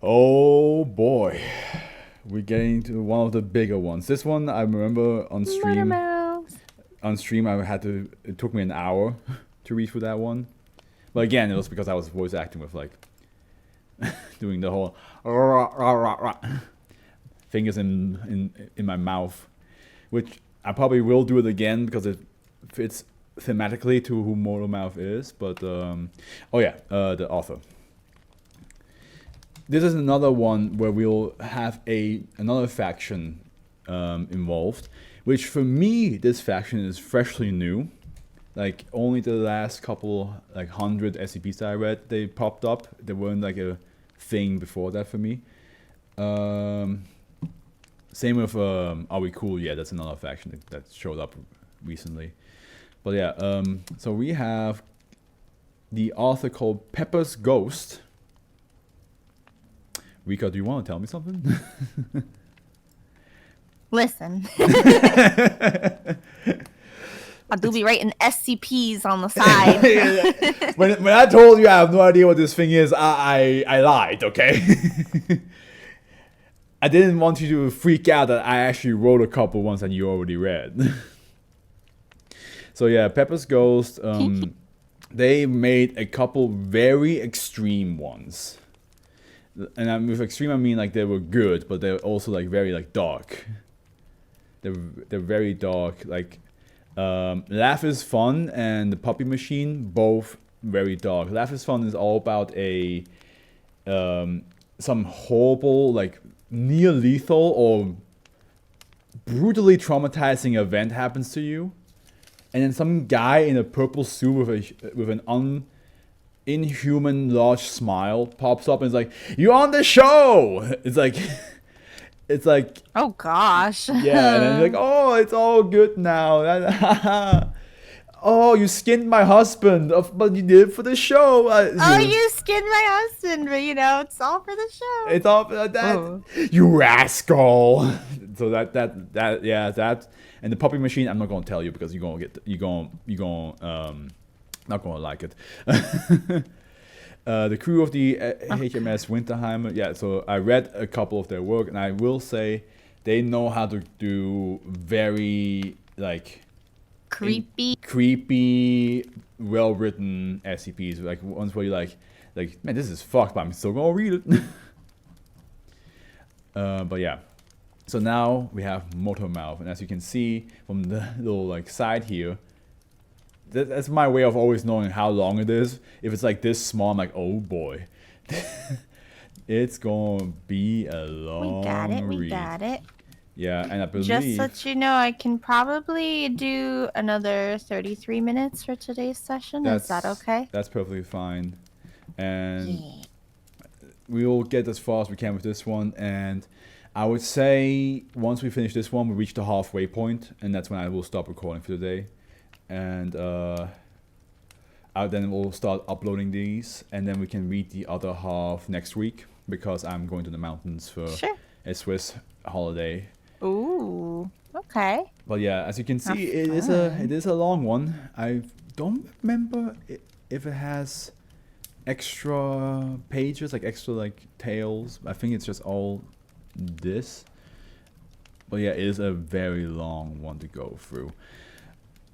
Oh boy. We're getting to one of the bigger ones. This one I remember on stream. Motormouth. On stream it took me an hour to read through that one. But again, it was because I was voice acting with like doing the whole fingers in my mouth. Which I probably will do it again because it fits thematically to who Motormouth is. But the author. This is another one where we'll have another faction involved, which for me, this faction is freshly new. Like only the last couple, like 100 SCPs that I read, they popped up. They weren't like a thing before that for me. Same with Are We Cool? Yeah, that's another faction that showed up recently. But yeah, so we have the author called Pepper's Ghost. Rika, do you want to tell me something? Listen. I do be writing SCPs on the side. when I told you I have no idea what this thing is, I lied, okay? I didn't want you to freak out that I actually wrote a couple ones that you already read. So yeah, Pepper's Ghost, they made a couple very extreme ones. And with extreme I mean like they were good, but they're also like very like dark. They're very dark. Like Laugh is Fun and the Puppy Machine, both very dark. Laugh is Fun is all about some horrible, like near lethal or brutally traumatizing event happens to you, and then some guy in a purple suit with an inhuman large smile pops up and is like, "You're on the show!" It's like Oh gosh. yeah, and then you're like, "Oh, it's all good now." Oh, you skinned my husband, but you did it for the show. You skinned my husband, but it's all for the show. It's all for that. Oh. You rascal. So that and the Puppy Machine. I'm not gonna tell you because you're gonna not gonna like it. The crew of the HMS Winterheimer. Yeah, so I read a couple of their work, and I will say they know how to do very like creepy, well-written SCPs. Like ones where you're like, man, this is fucked, but I'm still gonna read it. But yeah. So now we have Motormouth, and as you can see from the little like side here, that's my way of always knowing how long it is. If it's like this small, I'm like, oh boy, it's gonna be a long read. We got it. Yeah, and I believe... Just so you know, I can probably do another 33 minutes for today's session. Is that okay? That's perfectly fine. And we will get as far as we can with this one. And I would say once we finish this one, we reach the halfway point. And that's when I will stop recording for today. And then we'll start uploading these. And then we can read the other half next week. Because I'm going to the mountains for a Swiss holiday. Ooh, okay. But yeah, as you can see, it is a long one. I don't remember if it has extra pages, like extra like tales. I think it's just all this. But yeah, it is a very long one to go through.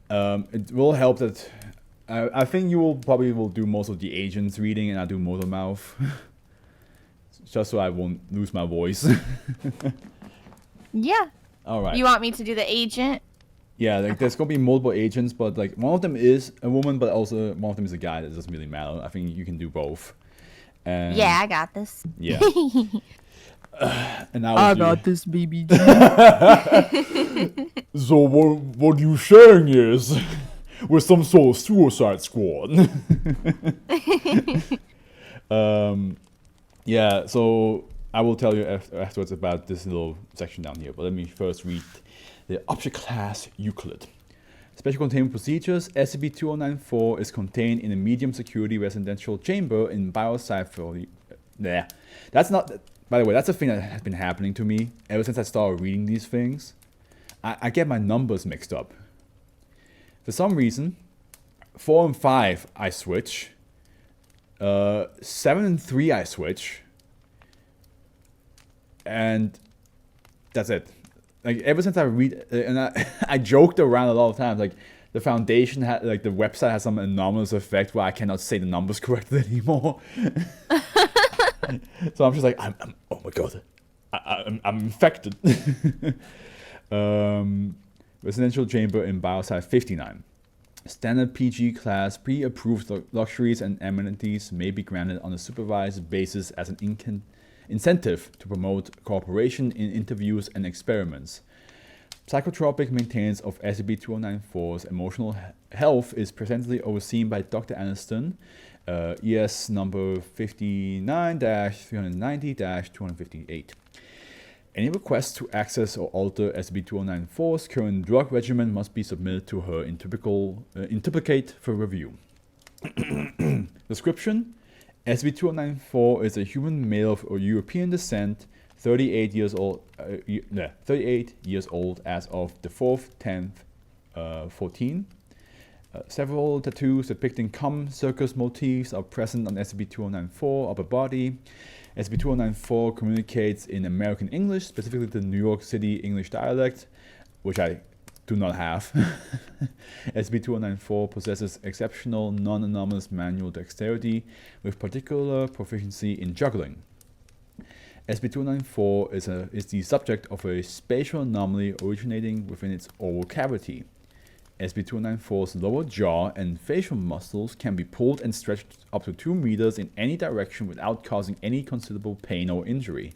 It will help that I think you will probably do most of the agents reading, and I do Motormouth, just so I won't lose my voice. Yeah. All right. You want me to do the agent? Yeah, like there's gonna be multiple agents, but like one of them is a woman, but also one of them is a guy. That doesn't really matter. I think you can do both. And yeah, I got this. Yeah. And I got this, baby. So what you saying is, we're some sort of suicide squad. Yeah. So I will tell you afterwards about this little section down here, but let me first read the Object Class Euclid. Special Containment Procedures. SCP-2094 is contained in a medium security residential chamber in Bioscience. That's not... By the way, that's a thing that has been happening to me ever since I started reading these things. I get my numbers mixed up. For some reason, 4 and 5 I switch. 7 and 3 I switch. and that's it. Like ever since I read, and I joked around a lot of times, like the foundation had, like the website has some anomalous effect where I cannot say the numbers correctly anymore. So I'm just like, I'm oh my god, I'm infected. Residential chamber in biosite 59. Standard PG class pre-approved luxuries and amenities may be granted on a supervised basis as an incentive to promote cooperation in interviews and experiments. Psychotropic maintenance of SCP-2094's emotional health is presently overseen by Dr. Aniston, ES number 59-390-258. Any requests to access or alter SCP-2094's current drug regimen must be submitted to her in Interplicate for review. Description: SCP-2094 is a human male of European descent, 38 years old as of the 4th, 10th, 14. Several tattoos depicting common circus motifs are present on SCP-2094 upper body. SCP-2094 communicates in American English, specifically the New York City English dialect, which I do not have. SCP-2094 possesses exceptional non-anomalous manual dexterity with particular proficiency in juggling. SCP-294 is the subject of a spatial anomaly originating within its oral cavity. SCP-294's lower jaw and facial muscles can be pulled and stretched up to 2 meters in any direction without causing any considerable pain or injury.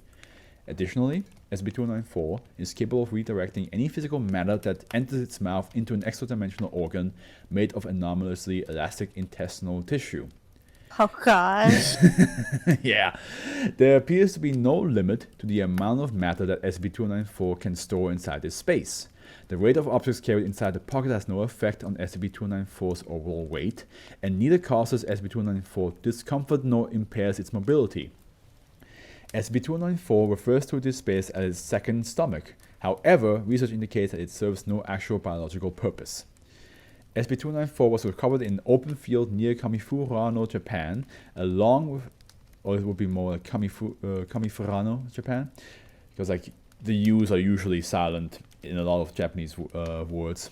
Additionally, SCP-294 is capable of redirecting any physical matter that enters its mouth into an extra-dimensional organ made of anomalously elastic intestinal tissue. Oh gosh. Yeah. There appears to be no limit to the amount of matter that SCP-294 can store inside this space. The weight of objects carried inside the pocket has no effect on SCP-294's overall weight, and neither causes SCP-294 discomfort nor impairs its mobility. SCP-294 refers to this space as its second stomach. However, research indicates that it serves no actual biological purpose. SCP-294 was recovered in an open field near Kamifurano, Japan, along with, or it would be more like Kamifurano, Japan, because like the U's are usually silent in a lot of Japanese words,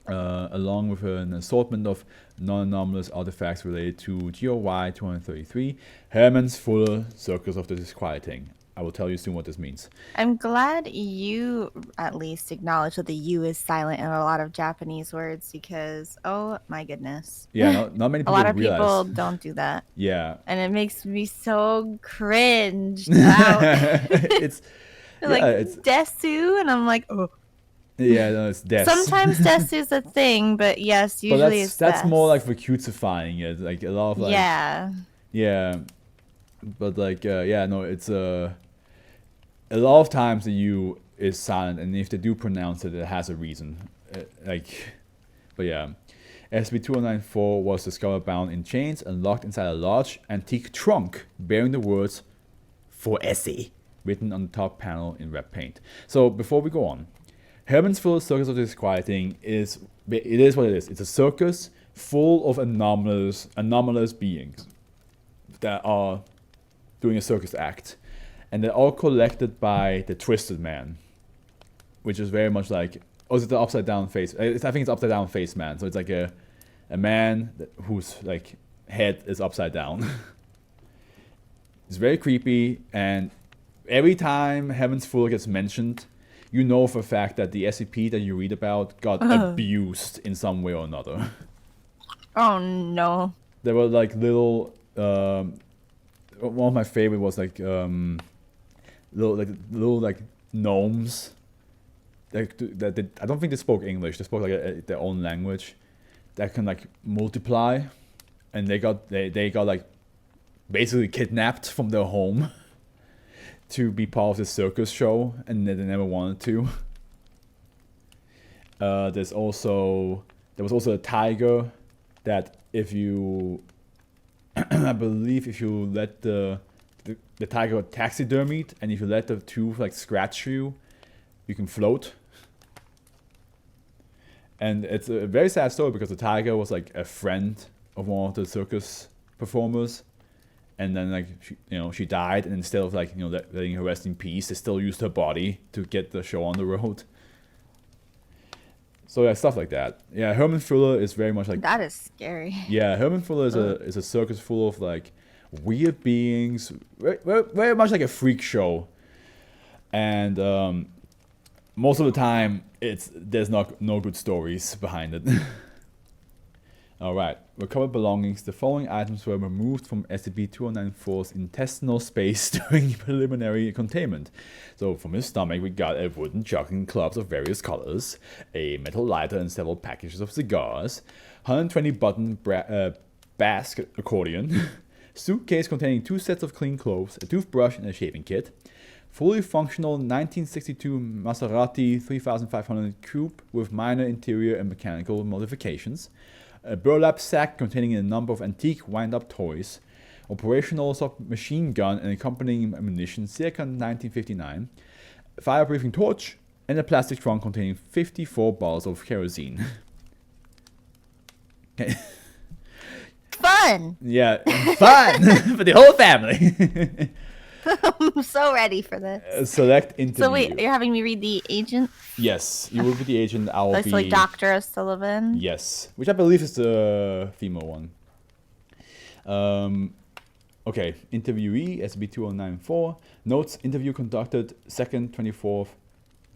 along with an assortment of non-anomalous artifacts related to GOY 233, Herman's Fuller Circus of the Disquieting. I will tell you soon what this means. I'm glad you at least acknowledge that the U is silent in a lot of Japanese words because, oh my goodness. Yeah, not many people A lot of realize. people don't do that. Yeah. And it makes me so cringe out. It's like, yeah, it's Desu, and I'm like, oh. Yeah, no, it's Des. Sometimes Desu is a thing, but yes, usually it's that's Des. more like for cutesifying it, like a lot of like yeah, but like no, it's a lot of times the U is silent, and if they do pronounce it, it has a reason. But yeah, SCP-2094 was discovered bound in chains and locked inside a large antique trunk bearing the words "For Essie" written on the top panel in red paint. So before we go on, Herman's Full Circus of the Disquieting is what it is. It's a circus full of anomalous beings that are doing a circus act, and they're all collected by the Twisted Man, which is very much like, oh, it's the upside down face. I think it's upside down face man. So it's like a man whose like head is upside down. It's very creepy, and every time Heaven's Full gets mentioned, you know for a fact that the SCP that you read about got abused in some way or another. Oh no. There were like little one of my favorite was like little gnomes that I don't think they spoke English. They spoke like their own language that can like multiply, and they got like basically kidnapped from their home to be part of this circus show, and they never wanted to. There was also a tiger that if you I believe if you let the tiger taxidermied, and if you let the tooth like scratch you can float. And it's a very sad story because the tiger was like a friend of one of the circus performers, and then like she died, and instead of like letting her rest in peace, they still used her body to get the show on the road. So yeah, stuff like that. Yeah, Herman Fuller is very much like that is scary. Yeah, Herman Fuller is a circus full of like weird beings, very much like a freak show, and most of the time there's no good stories behind it. Alright, recovered belongings. The following items were removed from SCP-2094's intestinal space during preliminary containment. So from his stomach we got a wooden juggling clubs of various colors, a metal lighter and several packages of cigars, 120 button bass accordion, suitcase containing 2 sets of clean clothes, a toothbrush and a shaving kit, fully functional 1962 Maserati 3500 coupe with minor interior and mechanical modifications, a burlap sack containing a number of antique wind-up toys, operational submachine gun and accompanying ammunition circa 1959, a fire-breathing torch, and a plastic trunk containing 54 bottles of kerosene. Okay. Fun! Yeah, fun! For the whole family! I'm so ready for this. Select interview. So wait, you're having me read the agent? Yes, you will be the agent. I will That's be like Dr. O'Sullivan? Yes, which I believe is the female one. Okay, interviewee, SB2094. Notes, interview conducted 2nd, 24th,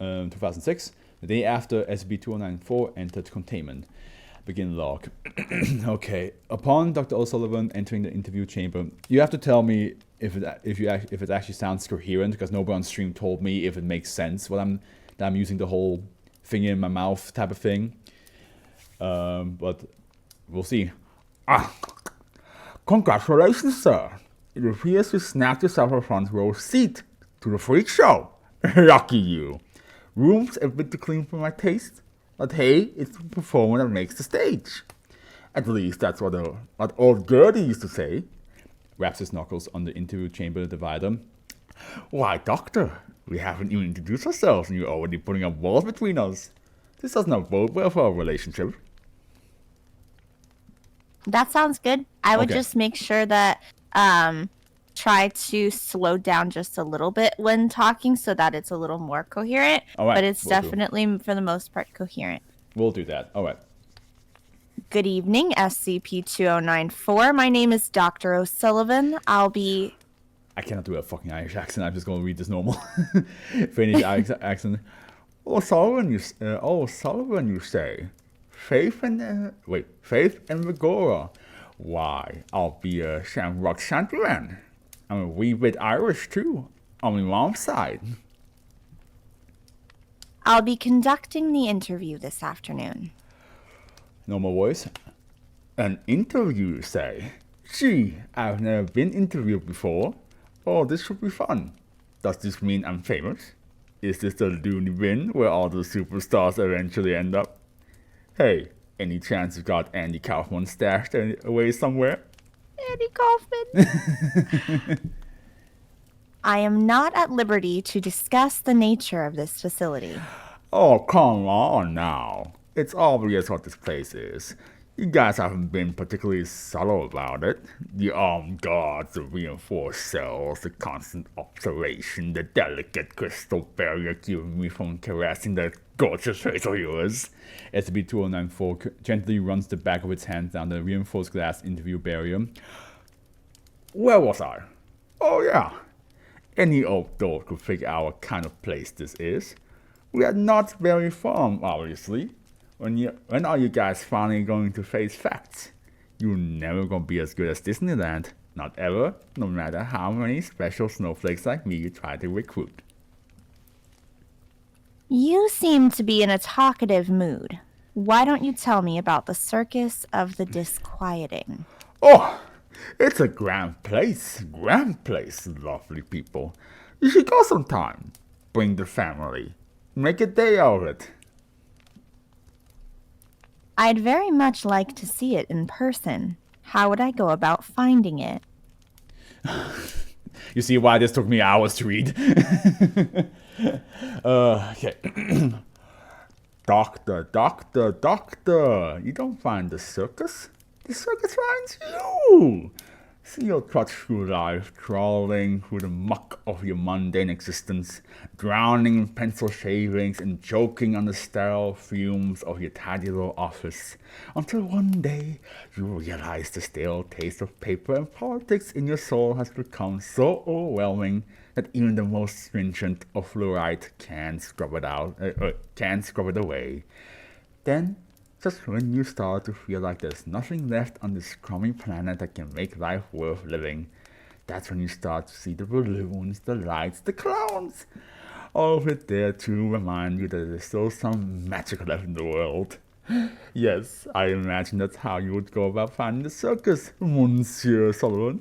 2006. The day after SB2094 entered containment. Begin log. Okay, upon Dr. O'Sullivan entering the interview chamber, you have to tell me if it actually sounds coherent, because nobody on stream told me if it makes sense that I'm using the whole finger in my mouth type of thing. But we'll see. Congratulations, sir. It appears you snagged yourself a front row seat to the freak show. Lucky you. Room's a bit too clean for my taste, but hey, it's the performer that makes the stage. At least that's what old Gertie used to say. Wraps his knuckles on the interview chamber divider. Why, Doctor, we haven't even introduced ourselves and you're already putting up walls between us. This does not bode well for our relationship. That sounds good. I would Okay. just make sure that try to slow down just a little bit when talking so that it's a little more coherent. All right, But it's will do. definitely, for the most part, coherent. We'll do that. All right. Good evening, SCP-2094. My name is Dr. O'Sullivan. I'll be... I cannot do a fucking Irish accent. I'm just going to read this normal Finnish accent. Sullivan, you say? Faith and Vigora. Why, I'll be a Shamrock Shantyman. I'm a wee bit Irish too, on my mom's side. I'll be conducting the interview this afternoon. Normal voice. An interview, you say? Gee, I've never been interviewed before. Oh, this should be fun. Does this mean I'm famous? Is this the loony bin where all the superstars eventually end up? Hey, any chance you got Andy Kaufman stashed away somewhere? Andy Kaufman. I am not at liberty to discuss the nature of this facility. Oh, come on now. It's obvious what this place is. You guys haven't been particularly subtle about it. The armed guards, the reinforced cells, the constant observation, the delicate crystal barrier keeping me from caressing that gorgeous face of yours. SCP-2094 gently runs the back of its hand down the reinforced glass interview barrier. Where was I? Oh yeah. Any old dog could figure out what kind of place this is. We are not very far, obviously. When are you guys finally going to face facts? You're never gonna be as good as Disneyland. Not ever, no matter how many special snowflakes like me you try to recruit. You seem to be in a talkative mood. Why don't you tell me about the Circus of the Disquieting? Oh, it's a grand place, lovely people. You should go sometime. Bring the family. Make a day out of it. I'd very much like to see it in person. How would I go about finding it? You see why this took me hours to read. Okay. Doctor, you don't find the circus. The circus finds you. See you trudge through life, crawling through the muck of your mundane existence, drowning in pencil shavings and choking on the sterile fumes of your tidy little office, until one day you realize the stale taste of paper and politics in your soul has become so overwhelming that even the most stringent of fluoride can't scrub it away. Then, just when you start to feel like there's nothing left on this crummy planet that can make life worth living, that's when you start to see the balloons, the lights, the clowns. All of it there to remind you that there's still some magic left in the world. Yes, I imagine that's how you would go about finding the circus, Monsieur Sullivan.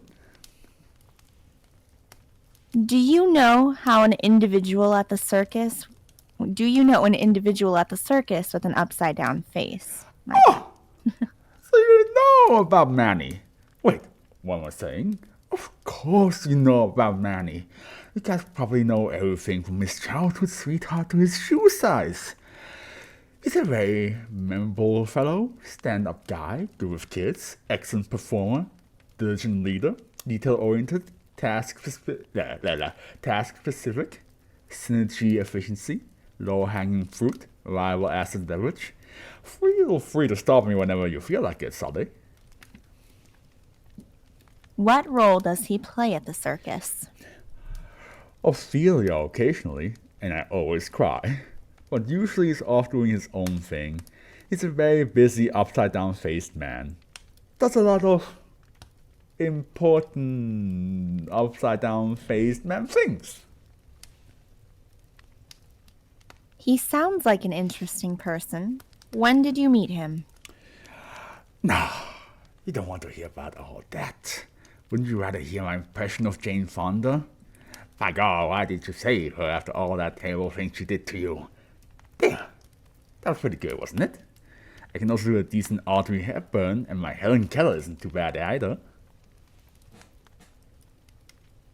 Do you know an individual at the circus with an upside down face? Oh! So you know about Manny. Wait, what am I saying? Of course you know about Manny. You guys probably know everything from his childhood sweetheart to his shoe size. He's a very memorable fellow, stand-up guy, good with kids, excellent performer, diligent leader, detail-oriented, task-specific, synergy efficiency, low-hanging fruit, reliable asset leverage. Feel free to stop me whenever you feel like it, Sully. What role does he play at the circus? Ophelia occasionally, and I always cry. But usually he's off doing his own thing. He's a very busy, upside-down-faced man. Does a lot of important upside-down-faced man things. He sounds like an interesting person. When did you meet him? No, you don't want to hear about all that. Wouldn't you rather hear my impression of Jane Fonda? By God, why did you save her after all that terrible thing she did to you? Yeah, that was pretty good, wasn't it? I can also do a decent Audrey Hepburn, and my Helen Keller isn't too bad either.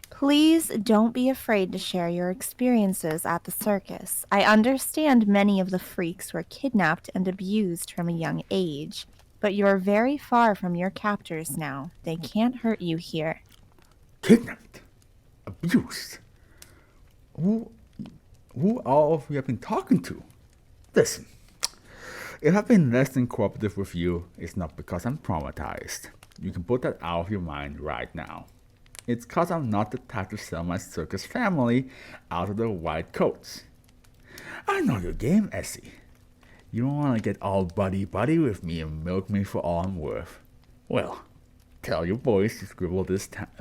Please don't be afraid to share your experiences at the circus. I understand many of the freaks were kidnapped and abused from a young age, but you're very far from your captors now. They can't hurt you here. Kidnapped? Abused? Who all of you have been talking to? Listen, if I've been less than cooperative with you, it's not because I'm traumatized. You can put that out of your mind right now. It's because I'm not the type to sell my circus family out of the white coats. I know your game, Essie. You don't want to get all buddy-buddy with me and milk me for all I'm worth. Well, tell your boys to scribble this down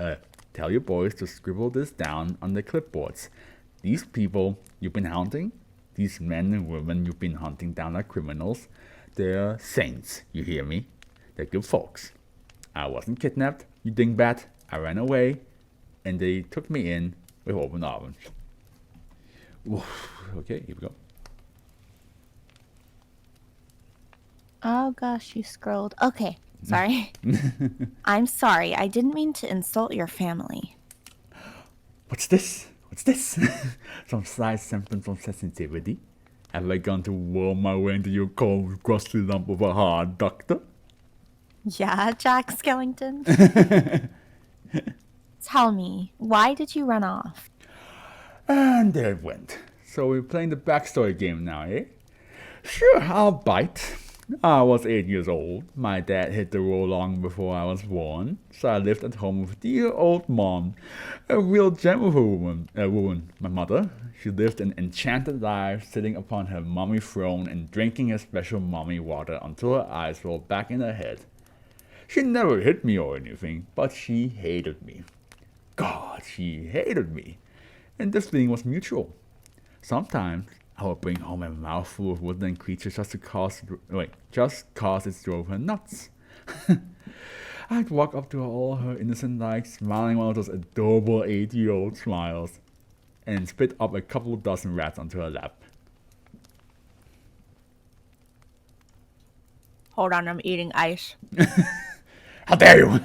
on the clipboards. These people you've been hunting, these men and women you've been hunting down like criminals, they're saints, you hear me? They're good folks. I wasn't kidnapped, you dingbat. I ran away, and they took me in with open arms. Okay, here we go. Oh gosh, you scrolled. Okay, sorry. I'm sorry, I didn't mean to insult your family. What's this? Some slight symptoms of sensitivity? Have I gone to worm my way into your cold, crusty lump of a heart, doctor? Yeah, Jack Skellington. Tell me, why did you run off? And there it went. So we're playing the backstory game now, eh? Sure, I'll bite. I was 8 years old. My dad hit the road long before I was born, so I lived at home with dear old mom, a real gem of a woman. My mother, she lived an enchanted life, sitting upon her mommy throne and drinking her special mommy water until her eyes rolled back in her head. She never hit me or anything, but she hated me. God, she hated me. And this feeling was mutual. Sometimes I would bring home a mouthful of woodland creatures just cause it drove her nuts. I'd walk up to her all her innocent like, smiling one of those adorable 8-year-old smiles, and spit up a couple dozen rats onto her lap. Hold on, I'm eating ice. How dare you!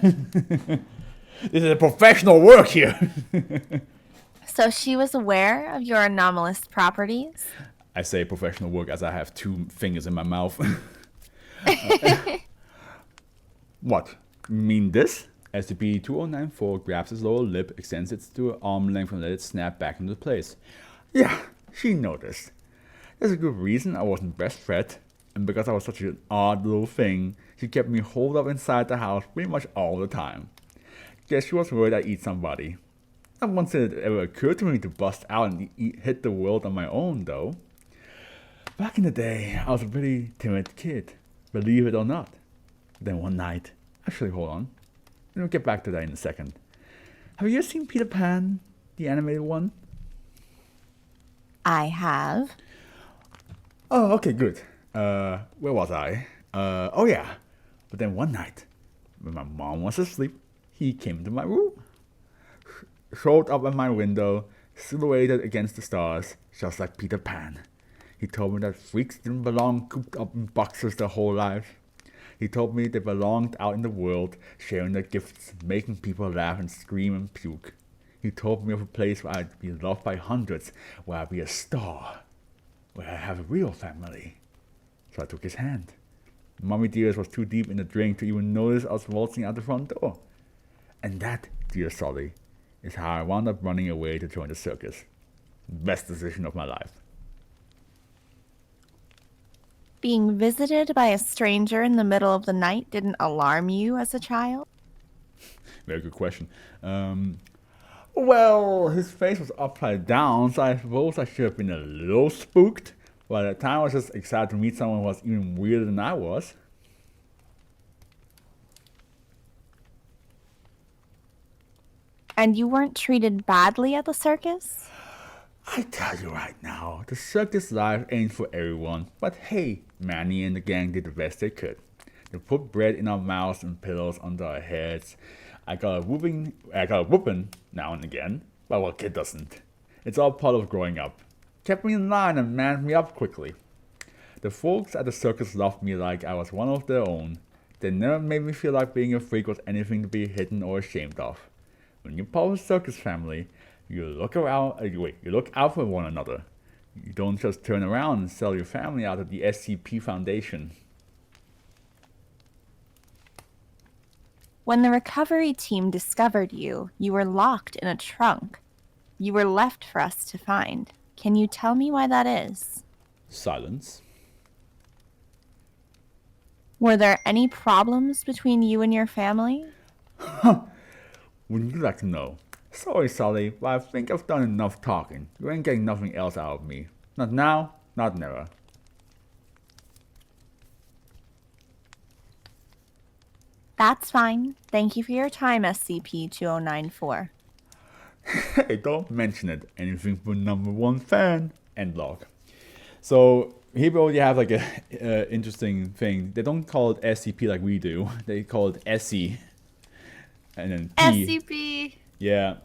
This is a professional work here! So she was aware of your anomalous properties? I say professional work as I have 2 fingers in my mouth. What? You mean this? SCP-2094 grabs its lower lip, extends it to arm length, and let it snap back into place. Yeah, she noticed. There's a good reason I wasn't breastfed, and because I was such an odd little thing, she kept me holed up inside the house pretty much all the time. Guess she was worried I'd eat somebody. Not once did it ever occur to me to bust out and hit the world on my own, though. Back in the day, I was a pretty timid kid, believe it or not. Then one night, actually hold on, we'll get back to that in a second. Have you ever seen Peter Pan, the animated one? I have. Oh, okay, good. Where was I? Oh yeah. But then one night, when my mom was asleep, he came into my room. Showed up at my window, silhouetted against the stars, just like Peter Pan. He told me that freaks didn't belong cooped up in boxes their whole lives. He told me they belonged out in the world, sharing their gifts, making people laugh and scream and puke. He told me of a place where I'd be loved by hundreds, where I'd be a star, where I'd have a real family. So I took his hand. Mommy dears was too deep in the drink to even notice us waltzing out the front door. And that, dear Solly, is how I wound up running away to join the circus. Best decision of my life. Being visited by a stranger in the middle of the night didn't alarm you as a child? Very good question. Well, his face was upside down, so I suppose I should have been a little spooked. But at the time I was just excited to meet someone who was even weirder than I was. And you weren't treated badly at the circus? I tell you right now, the circus life ain't for everyone. But hey, Manny and the gang did the best they could. They put bread in our mouths and pillows under our heads. I got a whooping now and again, but what kid doesn't? It's all part of growing up. Kept me in line and manned me up quickly. The folks at the circus loved me like I was one of their own. They never made me feel like being a freak was anything to be hidden or ashamed of. When you're part of a circus family, you look out for one another. You don't just turn around and sell your family out of the SCP Foundation. When the recovery team discovered you, you were locked in a trunk. You were left for us to find. Can you tell me why that is? Silence. Were there any problems between you and your family? Wouldn't you like to know? Sorry, Sully, but I think I've done enough talking. You ain't getting nothing else out of me. Not now, not never. That's fine. Thank you for your time, SCP-2094. Hey, don't mention it. Anything for #1 fan. End log. So here we already have like a interesting thing. They don't call it SCP like we do. They call it SE. And then P. SCP! Yeah.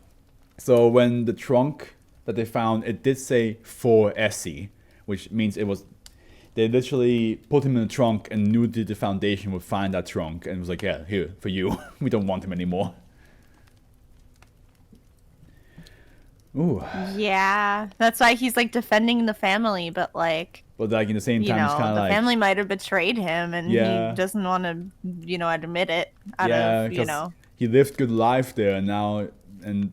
So when the trunk that they found, it did say for SE, which means it was, they literally put him in the trunk and knew that the Foundation would find that trunk and was like, yeah, here, for you. We don't want him anymore. Ooh. Yeah, that's why he's like defending the family, but like, But like in the same time, it's kind of the like... family might have betrayed him and Yeah. he doesn't want to, admit it out Yeah, of, 'cause he lived good life there and now, and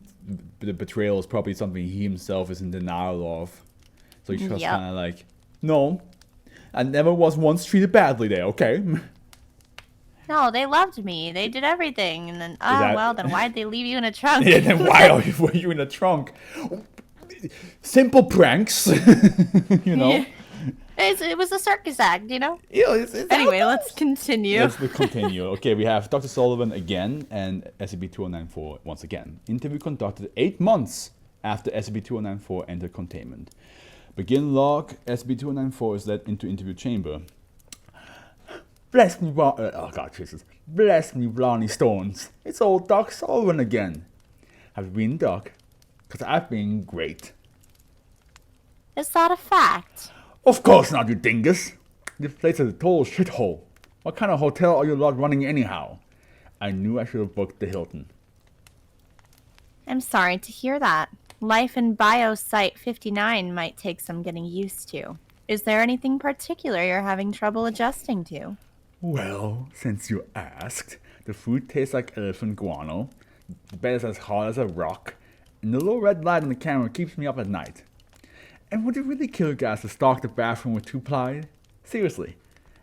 the betrayal is probably something he himself is in denial of. So he's just Yep. kind of like, no, I never was once treated badly there, okay? No, they loved me. They did everything. And then, then why'd they leave you in a trunk? Yeah, then why were you in a trunk? Simple pranks, you know? Yeah. It was a circus act, Yeah, Anyway, let's continue. Let's continue. Okay, we have Dr. Sullivan again and SCP-2094 once again. Interview conducted 8 months after SCP-2094 entered containment. Begin log, SCP-2094 is led into interview chamber. Bless me, Bless me, Ronnie Stones. It's old Doc Sullivan again. Have you been, Doc? Because I've been great. Is that a fact? Of course not, you dingus. This place is a total shithole. What kind of hotel are you lot running anyhow? I knew I should have booked the Hilton. I'm sorry to hear that. Life in Bio Site 59 might take some getting used to. Is there anything particular you're having trouble adjusting to? Well, since you asked, The food tastes like elephant guano. The bed is as hard as a rock. And the little red light on the camera keeps me up at night. And would it really kill guys to stock the bathroom with 2-ply? Seriously,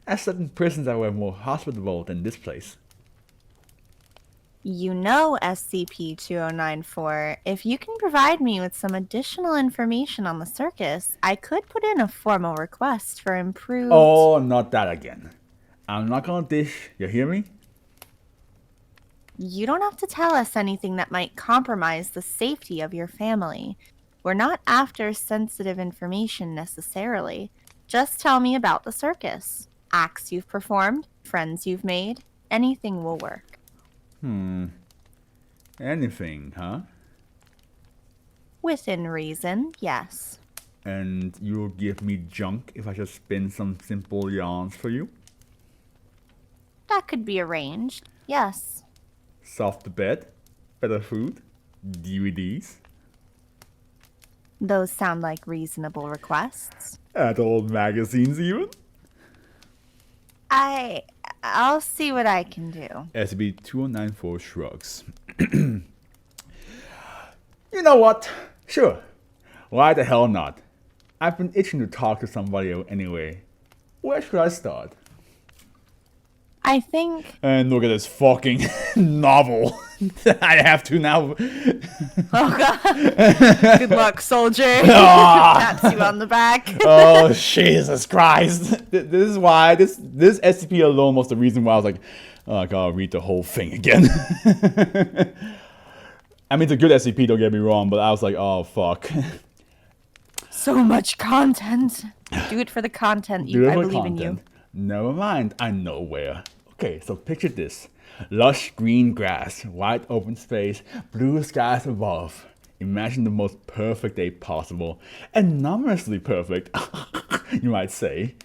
I've slept in prisons that were more hospitable than this place. You know, SCP-2094, if you can provide me with some additional information on the circus, I could put in a formal request for improved... Oh, not that again. I'm not gonna dish, you hear me? You don't have to tell us anything that might compromise the safety of your family. We're not after sensitive information necessarily. Just tell me about the circus. Acts you've performed, friends you've made, anything will work. Anything, huh? Within reason, yes. And you'll give me junk if I just spin some simple yarns for you? That could be arranged, yes. Softer bed, better food, DVDs, Those sound like reasonable requests. adult magazines even. I'll see what I can do. SCP-2094 shrugs. You know what? Sure. Why the hell not? I've been itching to talk to somebody anyway. Where should I start? I think... And look at this fucking novel. I have to now. Oh god. Good luck, soldier. Taps you on the back. Oh, Jesus Christ. This is why, this SCP alone was the reason why I was like, oh, I gotta read the whole thing again. I mean, it's a good SCP, don't get me wrong, but I was like, I fuck. So much content. Do it for the content. I believe in you. Never mind, I know where. Okay, so picture this. Lush green grass, wide open space, blue skies above. Imagine the most perfect day possible. Enormously perfect, you might say.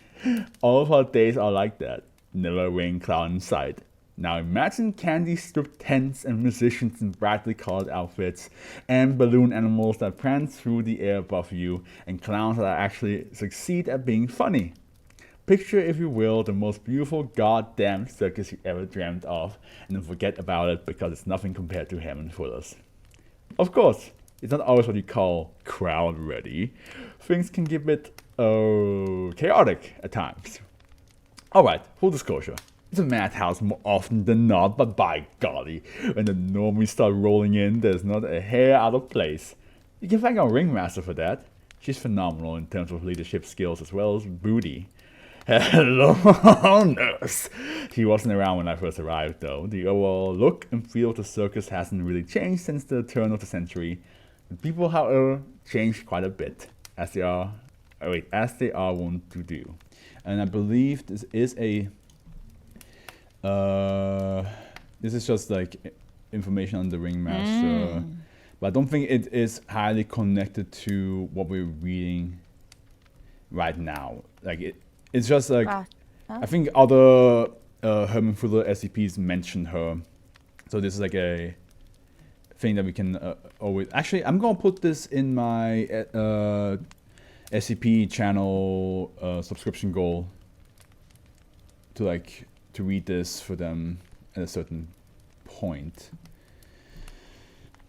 All of our days are like that. Never a rain cloud in sight. Now imagine candy-stripped tents and musicians in brightly colored outfits, and balloon animals that prance through the air above you, and clowns that actually succeed at being funny. Picture, if you will, the most beautiful goddamn circus you ever dreamt of, and then forget about it because it's nothing compared to Hammond Fuller's. Of course, it's not always what you call crowd ready. Things can get a bit chaotic at times. Alright, full disclosure. It's a madhouse more often than not, but by golly, when the normies start rolling in, there's not a hair out of place. You can thank our ringmaster for that. She's phenomenal in terms of leadership skills as well as booty. Hello, nurse. He wasn't around when I first arrived, though. The overall look and feel of the circus hasn't really changed since the turn of the century. The people, however, changed quite a bit, as they are wont to do. And I believe this is a this is just like information on the ringmaster, but I don't think it is highly connected to what we're reading right now. Like it's just like I think other Herman Fuller SCPs mention her, so this is like a thing that we can always. Actually, I'm gonna put this in my SCP channel subscription goal to read this for them at a certain point.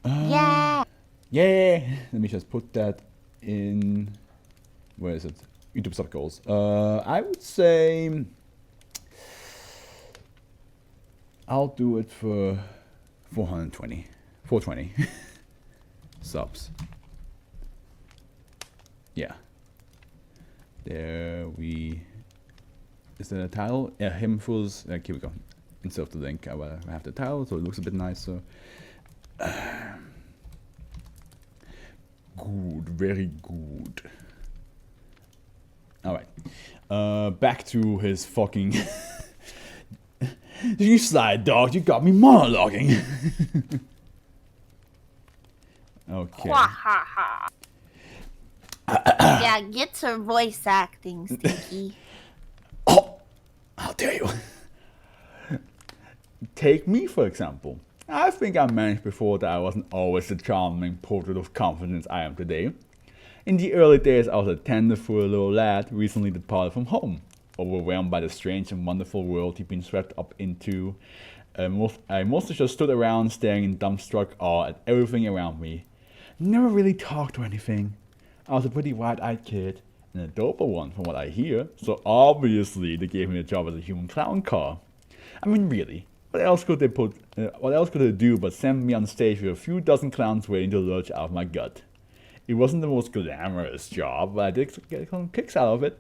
Yeah. Let me just put that in. Where is it? YouTube sub goals. I would say I'll do it for 420 subs. Yeah. There we. Is that a title? Yeah, him fools. Here we go. Instead of the link, I have the title, so it looks a bit nicer. Good, very good. Alright. Back to his fucking. You sly dog, you got me monologuing. Okay. Yeah, get to voice acting, Stinky. Oh, how dare you. Take me, for example. I think I managed before that I wasn't always the charming portrait of confidence I am today. In the early days, I was a tender for a little lad recently departed from home, overwhelmed by the strange and wonderful world he'd been swept up into, I mostly just stood around staring in dumbstruck awe at everything around me. Never really talked or anything. I was a pretty wide-eyed kid, and a doper one from what I hear, so obviously they gave me a job as a human clown car. I mean, really, what else could they do but send me on stage with a few dozen clowns waiting to lurch out of my gut? It wasn't the most glamorous job, but I did get some kicks out of it.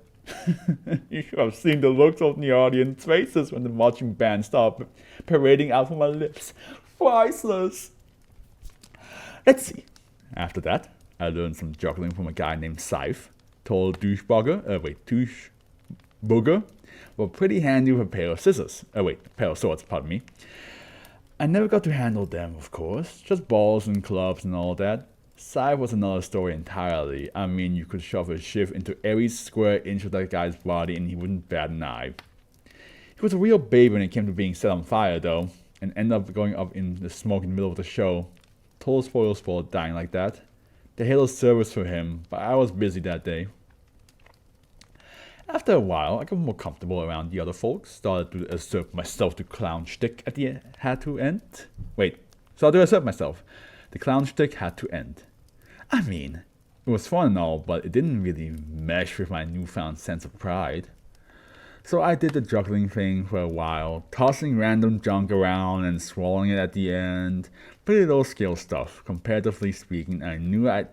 You should have seen the looks of the audience faces when the marching band started parading out from my lips. Priceless! Let's see. After that, I learned some juggling from a guy named Scythe. Tall douchebugger, but pretty handy with a pair of pair of swords, pardon me. I never got to handle them, of course. Just balls and clubs and all that. Scythe was another story entirely. I mean, you could shove a shiv into every square inch of that guy's body and he wouldn't bat an eye. He was a real baby when it came to being set on fire, though, and ended up going up in the smoke in the middle of the show. Total spoilers for dying like that. They held a service for him, but I was busy that day. After a while, I got more comfortable around the other folks, started to assert myself to clown shtick at the had to end. Started to assert myself. The clown shtick had to end. I mean, it was fun and all, but it didn't really mesh with my newfound sense of pride. So I did the juggling thing for a while, tossing random junk around and swallowing it at the end. Pretty low skill stuff, comparatively speaking. I knew I'd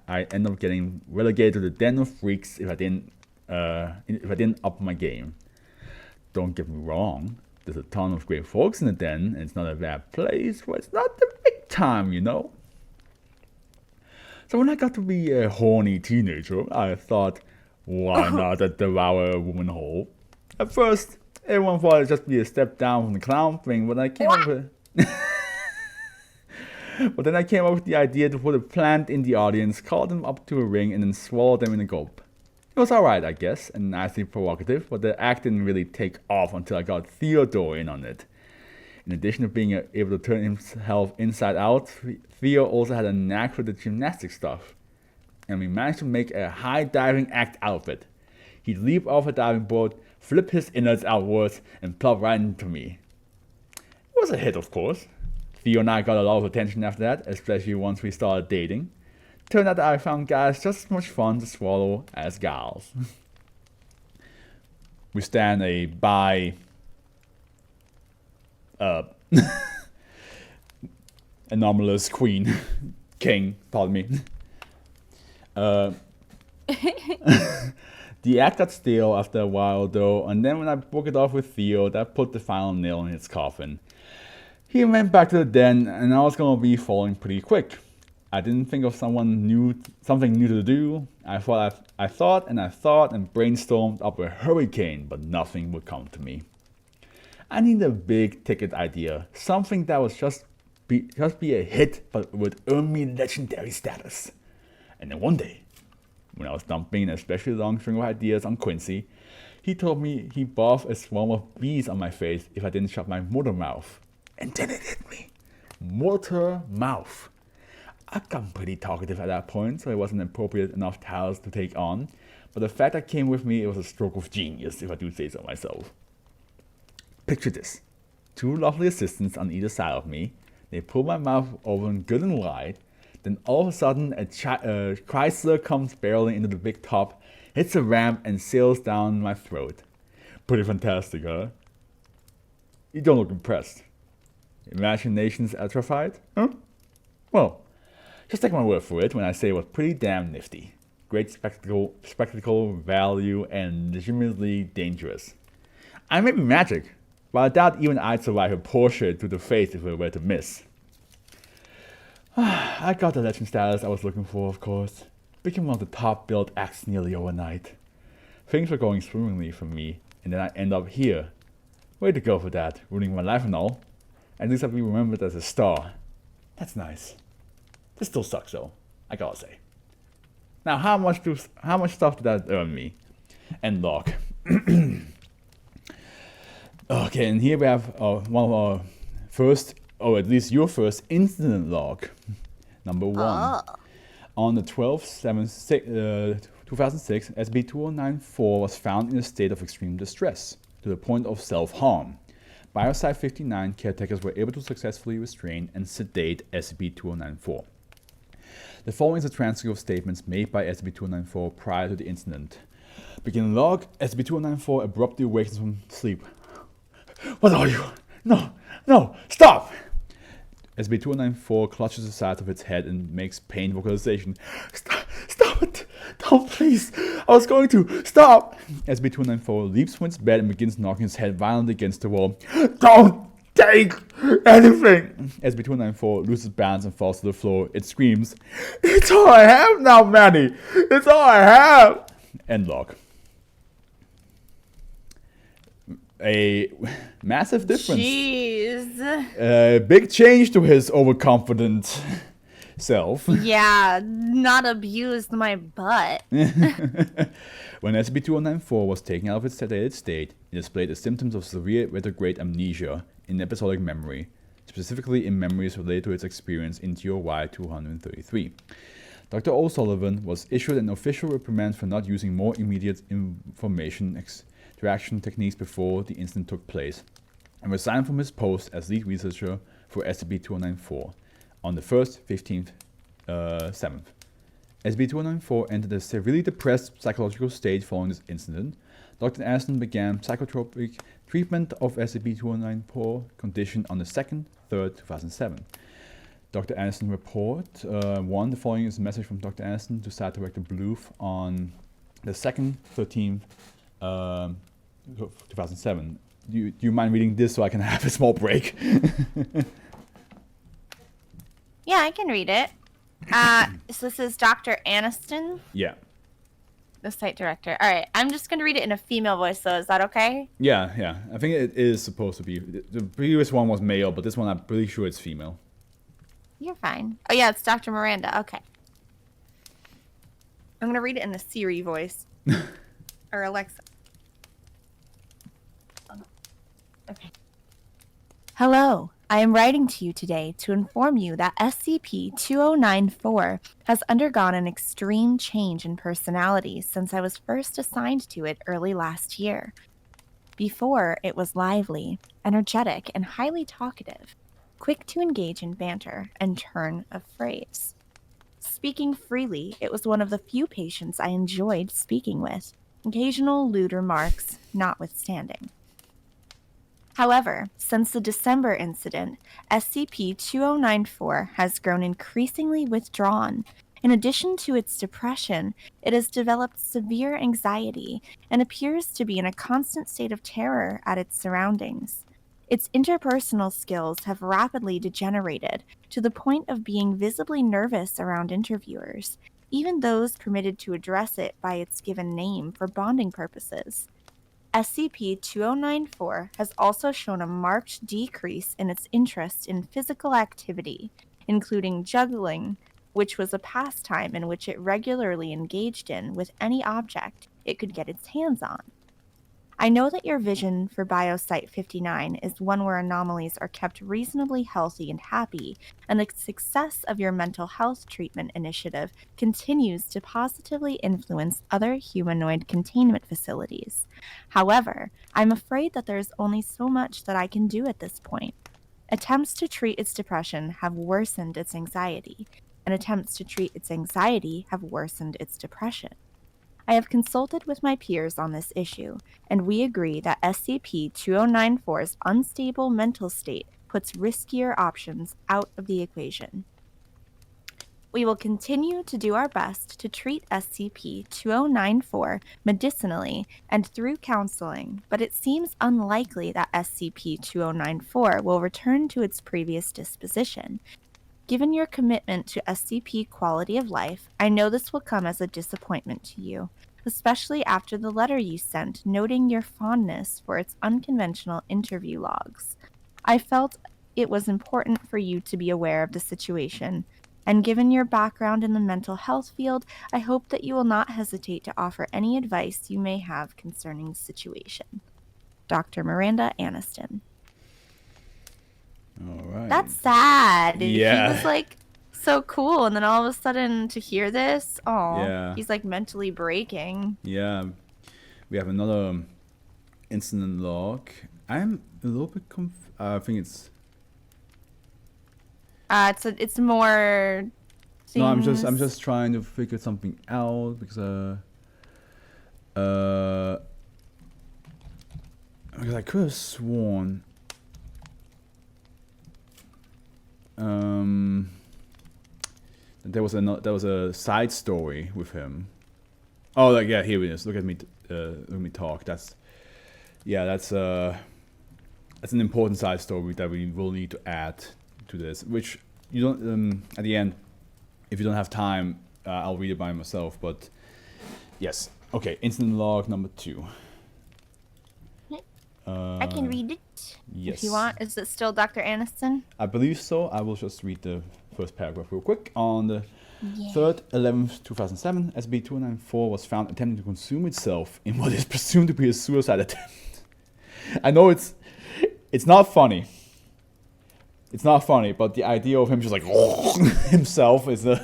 end up getting relegated to the den of freaks if I didn't up my game. Don't get me wrong, there's a ton of great folks in the den, and it's not a bad place, but it's not the big time, you know. So when I got to be a horny teenager, I thought, why not devour a woman whole? At first, everyone thought it'd just be a step down from the clown thing, but I came up with But then I came up with the idea to put a plant in the audience, call them up to a ring, and then swallow them in a gulp. It was alright, I guess, and nicely provocative, but the act didn't really take off until I got Theodore in on it. In addition to being able to turn himself inside out, Theo also had a knack for the gymnastic stuff. And we managed to make a high diving act out of it. He'd leap off a diving board, flip his innards outwards, and plop right into me. It was a hit, of course. Theo and I got a lot of attention after that, especially once we started dating. Turned out that I found guys just as much fun to swallow as gals. We stand a anomalous king, pardon me. The act got stale after a while though, and then when I broke it off with Theo, that put the final nail in its coffin. He went back to the den, and I was gonna be falling pretty quick. I didn't think of something new to do. I thought and brainstormed up a hurricane, but nothing would come to me. I needed a big ticket idea, something that would just be a hit, but would earn me legendary status. And then one day, when I was dumping an especially long string of ideas on Quincy, he told me he barfed a swarm of bees on my face if I didn't shut my Motormouth. And then it hit me. Motormouth. I'd gotten pretty talkative at that point, so it wasn't appropriate enough titles to take on, but the fact that came with me, it was a stroke of genius, if I do say so myself. Picture this. Two lovely assistants on either side of me. They pull my mouth open good and wide. Then all of a sudden, a Chrysler comes barreling into the big top, hits a ramp, and sails down my throat. Pretty fantastic, huh? You don't look impressed. Imagination's atrophied? Huh? Well, just take my word for it when I say it was pretty damn nifty. Great spectacle, value, and legitimately dangerous. I may be magic, but I doubt even I'd survive a portrait to the face if it were to miss. I got the legend status I was looking for, of course. Became one of the top billed acts nearly overnight. Things were going swimmingly for me, and then I end up here. Way to go for that, ruining my life and all. At least I'll be remembered as a star. That's nice. This still sucks though, I gotta say. Now, how much stuff did that earn me? End log. Okay, and here we have one of our first, or at least your first incident log. Number 1. On the 12/7/2006, SCP-2094 was found in a state of extreme distress, to the point of self-harm. Biosite 59 caretakers were able to successfully restrain and sedate SCP-2094. The following is a transcript of statements made by SCP-2094 prior to the incident. Begin log, SCP-2094 abruptly awakens from sleep. What are you? No, no, stop! SCP-2094 clutches the side of its head and makes pained vocalization. Stop it! Don't, please! I was going to! Stop! SCP-294 leaps from its bed and begins knocking its head violently against the wall. Don't take anything! SCP-294 loses balance and falls to the floor. It screams, "It's all I have now, Manny! It's all I have!" End log. A massive difference. Jeez. Big change to his overconfident self. Yeah, not abused my butt. When SCP-2094 was taken out of its sedated state, it displayed the symptoms of severe retrograde amnesia in episodic memory, specifically in memories related to its experience in GOY 233. Dr. O'Sullivan was issued an official reprimand for not using more immediate information extraction techniques before the incident took place, and resigned from his post as lead researcher for SCP-2094 on the 1st, 15th, 7th. SCP-2094 entered a severely depressed psychological state following this incident. Dr. Aston began psychotropic treatment of SCP-2094 condition on the 2nd, 3rd, 2007. Dr. Aston report 1. The following is a message from Dr. Aston to Site Director Bluth on the 2nd, 13th, 2007. Do you mind reading this so I can have a small break? Yeah, I can read it. So this is Dr. Aniston, Yeah. the site director. All right, I'm just going to read it in a female voice, though. Is that okay? Yeah. I think it is supposed to be. The previous one was male, but this one I'm pretty sure it's female. You're fine. Oh, yeah, it's Dr. Miranda. Okay. I'm going to read it in the Siri voice. Or Alexa. Okay. Hello. I am writing to you today to inform you that SCP-2094 has undergone an extreme change in personality since I was first assigned to it early last year. Before, it was lively, energetic, and highly talkative, quick to engage in banter and turn of phrase. Speaking freely, it was one of the few patients I enjoyed speaking with, occasional lewd remarks notwithstanding. However, since the December incident, SCP-2094 has grown increasingly withdrawn. In addition to its depression, it has developed severe anxiety and appears to be in a constant state of terror at its surroundings. Its interpersonal skills have rapidly degenerated to the point of being visibly nervous around interviewers, even those permitted to address it by its given name for bonding purposes. SCP-2094 has also shown a marked decrease in its interest in physical activity, including juggling, which was a pastime in which it regularly engaged in with any object it could get its hands on. I know that your vision for Biosite 59 is one where anomalies are kept reasonably healthy and happy, and the success of your mental health treatment initiative continues to positively influence other humanoid containment facilities. However, I'm afraid that there is only so much that I can do at this point. Attempts to treat its depression have worsened its anxiety, and attempts to treat its anxiety have worsened its depression. I have consulted with my peers on this issue, and we agree that SCP-2094's unstable mental state puts riskier options out of the equation. We will continue to do our best to treat SCP-2094 medicinally and through counseling, but it seems unlikely that SCP-2094 will return to its previous disposition. Given your commitment to SCP quality of life, I know this will come as a disappointment to you, especially after the letter you sent noting your fondness for its unconventional interview logs. I felt it was important for you to be aware of the situation, and given your background in the mental health field, I hope that you will not hesitate to offer any advice you may have concerning the situation. Dr. Miranda Aniston. All right. That's sad. Yeah. He was like so cool, and then all of a sudden to hear this, Yeah. he's like mentally breaking. Yeah. We have another incident log. I'm a little bit I think it's... It's more things... No, I'm just trying to figure something out because I could have sworn there was a side story with him. Oh, like, yeah, here it is. Look at me talk. That's an important side story that we will need to add to this, which you don't at the end, if you don't have time, I'll read it by myself. But yes, okay. Incident log number 2. I can read it. Yes. If you want. Is it still Dr. Aniston? I believe so. I will just read the first paragraph real quick. On the 3rd, 11th, 2007, SCP-294 was found attempting to consume itself in what is presumed to be a suicide attempt. I know it's not funny. It's not funny, but the idea of him just like himself is a...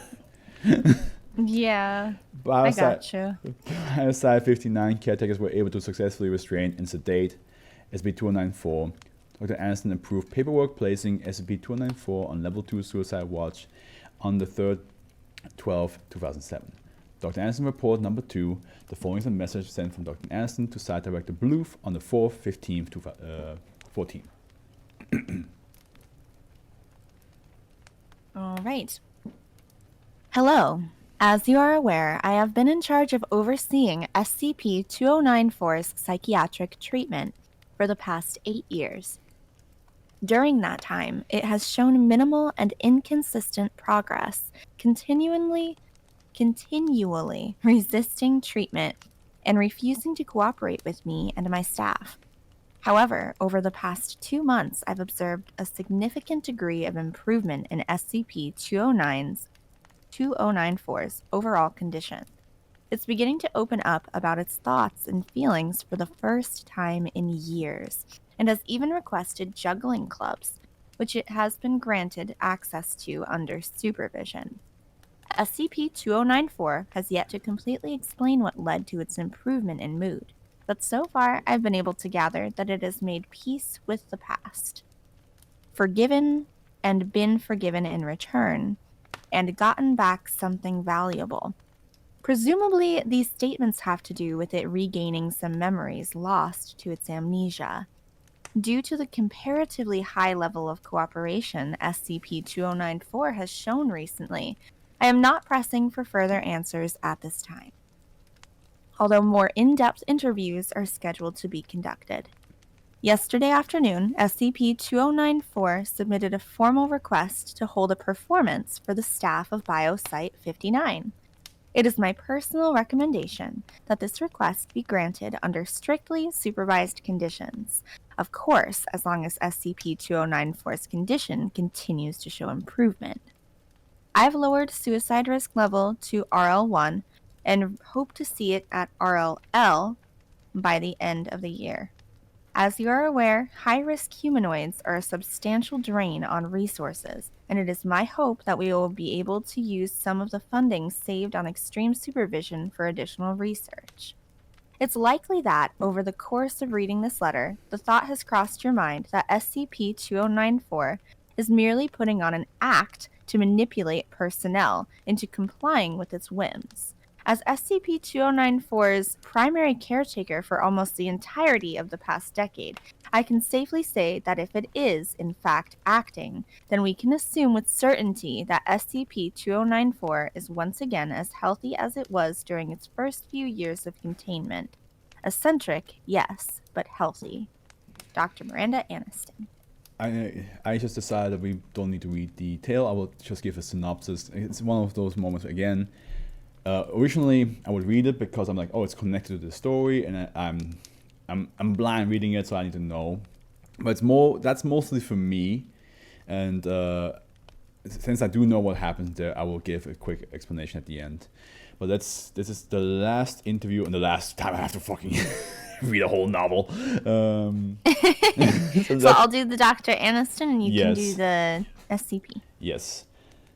Yeah, I got you. Bioside 59 caretakers were able to successfully restrain and sedate SCP-294. Dr. Anderson approved paperwork placing SCP-294 on Level 2 Suicide Watch on the 3rd, 12, 2007. Dr. Anderson report number 2. The following is a message sent from Dr. Anderson to Site Director Bluth on the 4th, 15th, 14. All right. Hello. As you are aware, I have been in charge of overseeing SCP-2094's psychiatric treatment for the past 8 years. During that time, it has shown minimal and inconsistent progress, continually resisting treatment and refusing to cooperate with me and my staff. However, over the past 2 months, I've observed a significant degree of improvement in SCP-2094's overall condition. It's beginning to open up about its thoughts and feelings for the first time in years, and has even requested juggling clubs, which it has been granted access to under supervision. SCP-2094 has yet to completely explain what led to its improvement in mood, but so far I've been able to gather that it has made peace with the past, forgiven and been forgiven in return, and gotten back something valuable. Presumably, these statements have to do with it regaining some memories lost to its amnesia. Due to the comparatively high level of cooperation SCP-2094 has shown recently, I am not pressing for further answers at this time, although more in-depth interviews are scheduled to be conducted. Yesterday afternoon, SCP-2094 submitted a formal request to hold a performance for the staff of Biosite 59. It is my personal recommendation that this request be granted under strictly supervised conditions. Of course, as long as SCP-2094's condition continues to show improvement. I've lowered suicide risk level to RL1 and hope to see it at RLL by the end of the year. As you are aware, high-risk humanoids are a substantial drain on resources, and it is my hope that we will be able to use some of the funding saved on extreme supervision for additional research. It's likely that, over the course of reading this letter, the thought has crossed your mind that SCP-2094 is merely putting on an act to manipulate personnel into complying with its whims. As SCP-2094's primary caretaker for almost the entirety of the past decade, I can safely say that if it is, in fact, acting, then we can assume with certainty that SCP-2094 is once again as healthy as it was during its first few years of containment. Eccentric, yes, but healthy. Dr. Miranda Aniston. I just decided that we don't need to read detail. I will just give a synopsis. It's one of those moments again. Originally, I would read it because I'm like, oh, it's connected to the story, and I'm blind reading it, so I need to know. But that's mostly for me, and since I do know what happens there, I will give a quick explanation at the end. But this is the last interview and the last time I have to fucking read a whole novel. So I'll do the Dr. Aniston, and you can do the SCP. Yes.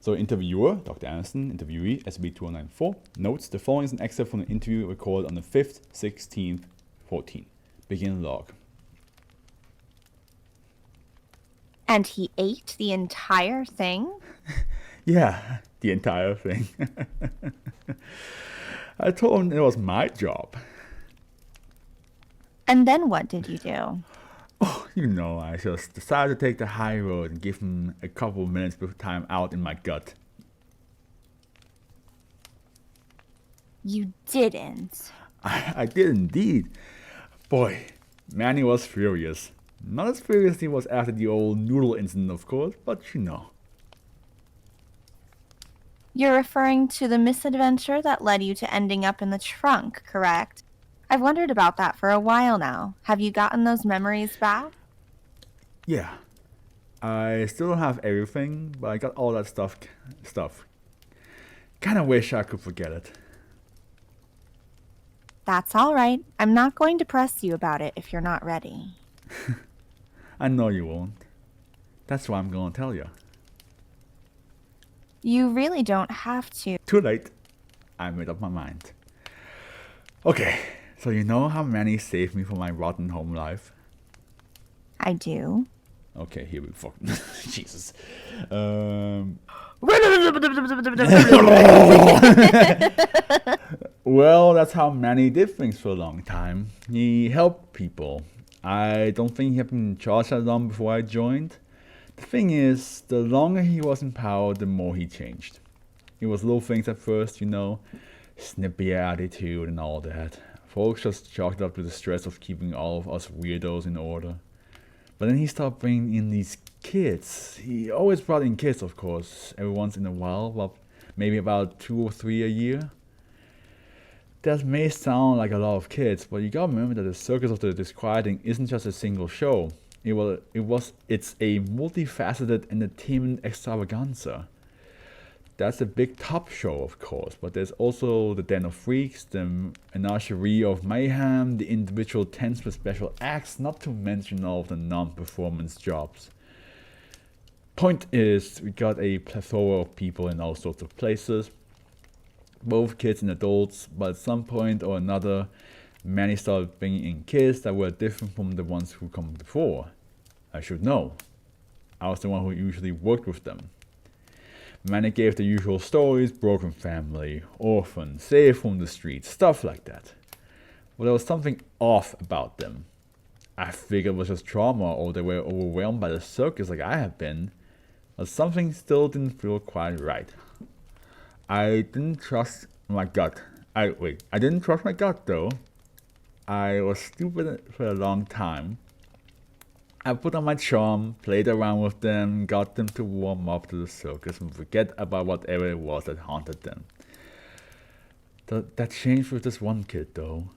So interviewer, Dr. Anderson, interviewee, SCP-2094, notes the following is an excerpt from an interview recorded on the 5th, 16th, 14th. Begin log. And he ate the entire thing? Yeah, the entire thing. I told him it was my job. And then what did you do? Oh, you know, I just decided to take the high road and give him a couple of minutes of time out in my gut. You didn't. I did indeed. Boy, Manny was furious. Not as furious as he was after the old noodle incident, of course, but you know. You're referring to the misadventure that led you to ending up in the trunk, correct? I've wondered about that for a while now. Have you gotten those memories back? Yeah. I still don't have everything, but I got all that stuff. Kinda wish I could forget it. That's all right. I'm not going to press you about it if you're not ready. I know you won't. That's why I'm gonna tell you. You really don't have to. Too late. I made up my mind. Okay, so you know how Manny saved me from my rotten home life? I do. Okay, here we fuck. Jesus. Well, that's how Manny did things for a long time. He helped people. I don't think he had been in charge that long before I joined. The thing is, the longer he was in power, the more he changed. It was little things at first, you know, snippy attitude and all that. Folks just chalked it up to the stress of keeping all of us weirdos in order. But then he started bringing in these kids. He always brought in kids, of course, every once in a while, well, maybe about 2 or 3 a year. That may sound like a lot of kids, but you gotta remember that the Circus of the Disquieting isn't just a single show. It's a multifaceted entertainment extravaganza. That's a big top show, of course, but there's also the Den of Freaks, the Menagerie of Mayhem, the individual tents with special acts, not to mention all of the non-performance jobs. Point is, we got a plethora of people in all sorts of places, both kids and adults, but at some point or another, Manny started bringing in kids that were different from the ones who come before. I should know. I was the one who usually worked with them. Manny gave the usual stories, broken family, orphan, saved from the streets, stuff like that. But there was something off about them. I figured it was just trauma or they were overwhelmed by the circus like I have been, but something still didn't feel quite right. I didn't trust my gut. I didn't trust my gut though. I was stupid for a long time. I put on my charm, played around with them, got them to warm up to the circus and forget about whatever it was that haunted them. That changed with this one kid though.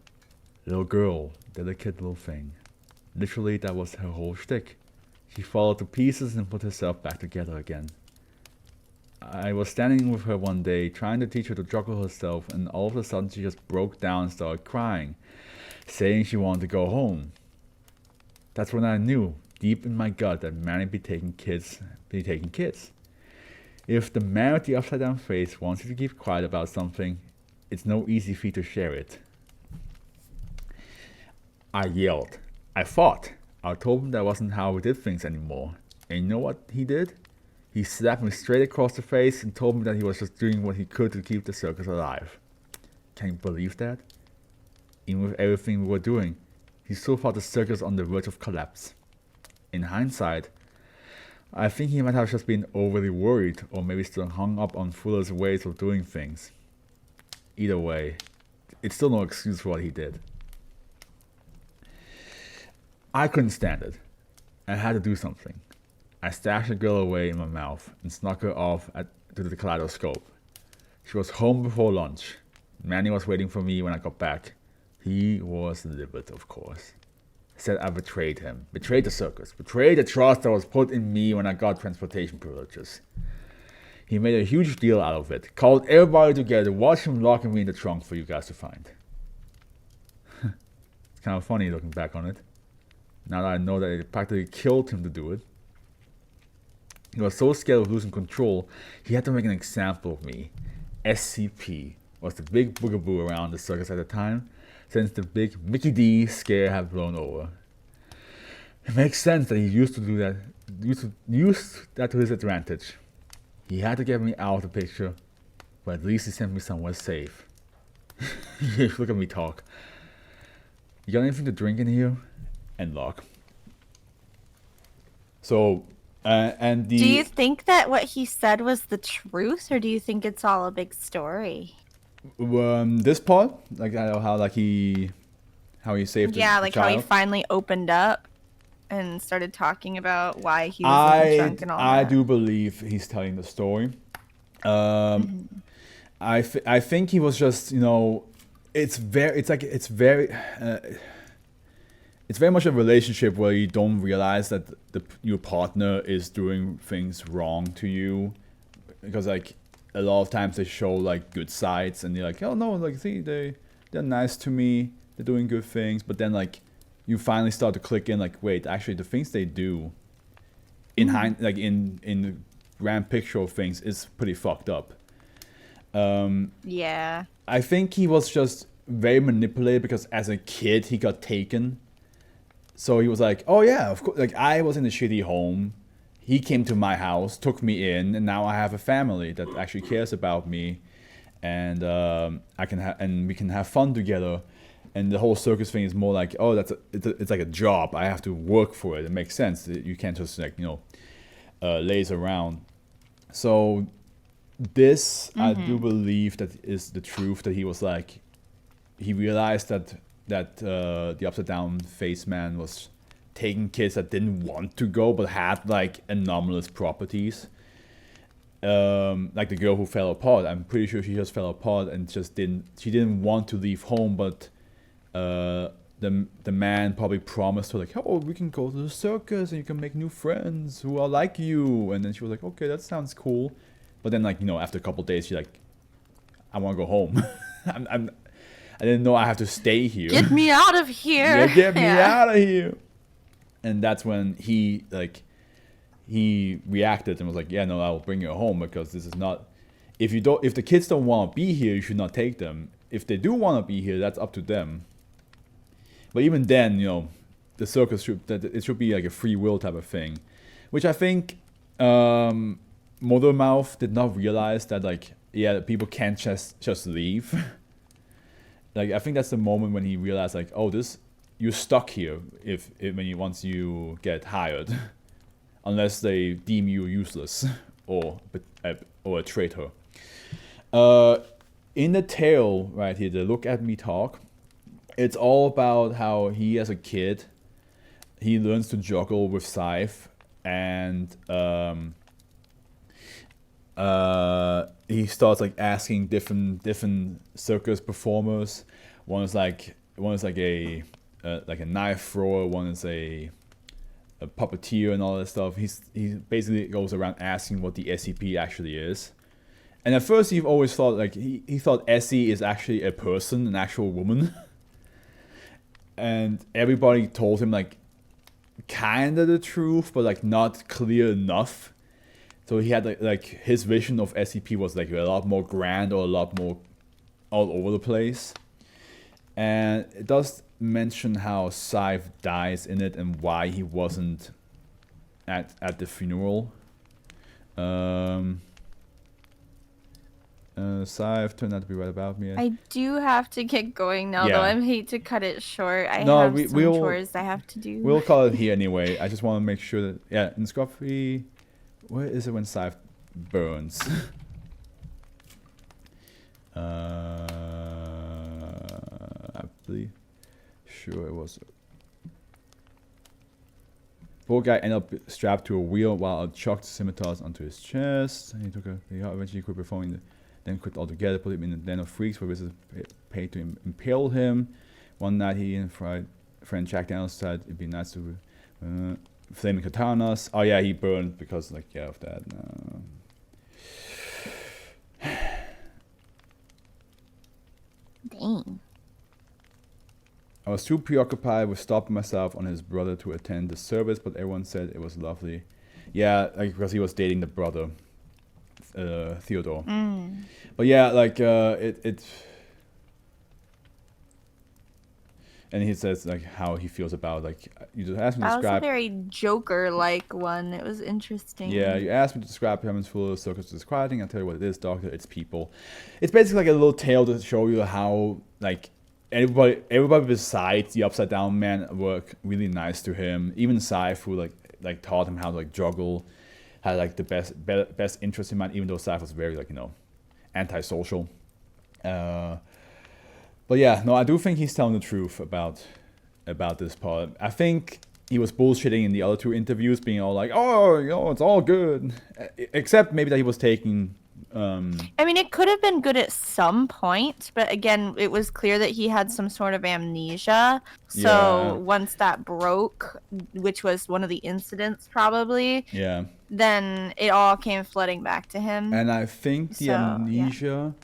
Little girl, delicate little thing. Literally that was her whole shtick. She fell to pieces and put herself back together again. I was standing with her one day, trying to teach her to juggle herself, and all of a sudden she just broke down and started crying, saying she wanted to go home. That's when I knew, deep in my gut, that Manny be taking kids. If the man with the upside down face wants you to keep quiet about something, it's no easy feat to share it. I yelled. I fought. I told him that wasn't how we did things anymore. And you know what he did? He slapped me straight across the face and told me that he was just doing what he could to keep the circus alive. Can you believe that? Even with everything we were doing, he still thought the circus on the verge of collapse. In hindsight, I think he might have just been overly worried or maybe still hung up on Fuller's ways of doing things. Either way, it's still no excuse for what he did. I couldn't stand it. I had to do something. I stashed the girl away in my mouth and snuck her off to the kaleidoscope. She was home before lunch. Manny was waiting for me when I got back. He was livid, of course. Said I betrayed him, betrayed the circus, betrayed the trust that was put in me when I got transportation privileges. He made a huge deal out of it, called everybody together, watched him locking me in the trunk for you guys to find. It's kind of funny looking back on it. Now that I know that it practically killed him to do it. He was so scared of losing control, he had to make an example of me. SCP was the big boogaboo around the circus at the time, since the big Mickey D scare had blown over. It makes sense that he used to do that. Used that to his advantage. He had to get me out of the picture, but at least he sent me somewhere safe. Look at me talk. You got anything to drink in here? And lock. So, and the... Do you think that what he said was the truth, or do you think it's all a big story? This part, like how he saved the Yeah, like how he child. finally opened up and started talking about why he was in the trunk and all I that. do believe he's telling the story. I think he was just, you know, it's very much a relationship where you don't realize that your partner is doing things wrong to you, because like a lot of times they show like good sides and you're like, oh no, like see, they're nice to me, they're doing good things, but then like you finally start to click in, like, wait, actually the things they do in in the grand picture of things is pretty fucked up. Yeah. I think he was just very manipulated because as a kid he got taken. So he was like, oh yeah, of course, like I was in a shitty home. He came to my house, took me in, and now I have a family that actually cares about me, and we can have fun together. And the whole circus thing is more like, oh, it's like a job. I have to work for it. It makes sense. You can't just like, you know, laze around. So this, I do believe that is the truth, that he was like, he realized that the upside down face man was taking kids that didn't want to go but had like anomalous properties. Like the girl who fell apart. I'm pretty sure she just fell apart and just didn't want to leave home, but the man probably promised her like, oh, we can go to the circus and you can make new friends who are like you. And then she was like, okay, that sounds cool. But then, like, you know, after a couple of days, she's like, I want to go home. I didn't know I have to stay here. Get me out of here. Yeah, get me out of here. And that's when he reacted and was like, yeah, no, I'll bring you home, because this is not, if the kids don't want to be here, you should not take them. If they do want to be here, that's up to them. But even then, you know, the circus should be like a free will type of thing, which I think Motormouth did not realize, that like, yeah, people can't just leave. Like, I think that's the moment when he realized, like, oh, you're stuck here once you get hired, unless they deem you useless or a traitor. In the tale right here, the Look at Me Talk, it's all about how he, as a kid, he learns to juggle with Scythe, and he starts like asking different circus performers. One is like a knife thrower. One is a puppeteer and all that stuff. He basically goes around asking what the SCP actually is. And at first, he always thought like he thought Essie is actually a person, an actual woman. And everybody told him like kind of the truth, but like not clear enough. So he had like his vision of SCP was like a lot more grand, or a lot more all over the place. And it does mention how Scythe dies in it and why he wasn't at the funeral. Scythe turned out to be right about me. I do have to get going now, though. I hate to cut it short. I have some chores I have to do. We'll call it here anyway. I just want to make sure that, yeah, in Scruffy, where is it when Scythe burns? I believe, sure it was. Poor guy ended up strapped to a wheel while I chucked scimitars onto his chest. And he eventually quit performing, then quit altogether, put him in the den of freaks where visitors paid to impale him. One night he and friend Jack Daniels said it'd be nice to flaming katanas. Oh yeah, he burned because like, yeah, of that. Dang. I was too preoccupied with stopping myself on his brother to attend the service, but everyone said it was lovely. Yeah, like because he was dating the brother, Theodore. But yeah, like and he says like how he feels about like you just asked me to That was a describe. very Joker-like one. It was interesting. Yeah, you asked me to describe him as full of circus describing. I'll tell you what it is, Doctor. It's people. It's basically like a little tale to show you how like everybody besides the Upside Down Man were really nice to him. Even Scythe, who like taught him how to like juggle, had like the best interest in mind. Even though Scythe was very like antisocial. But yeah, no, I do think he's telling the truth about this part. I think he was bullshitting in the other 2 interviews, being all like, "Oh, it's all good," except maybe that he was taking. I mean, it could have been good at some point, but again, it was clear that he had some sort of amnesia. So Yeah. once that broke, which was one of the incidents probably, Yeah. then it all came flooding back to him. And I think the So, yeah. amnesia,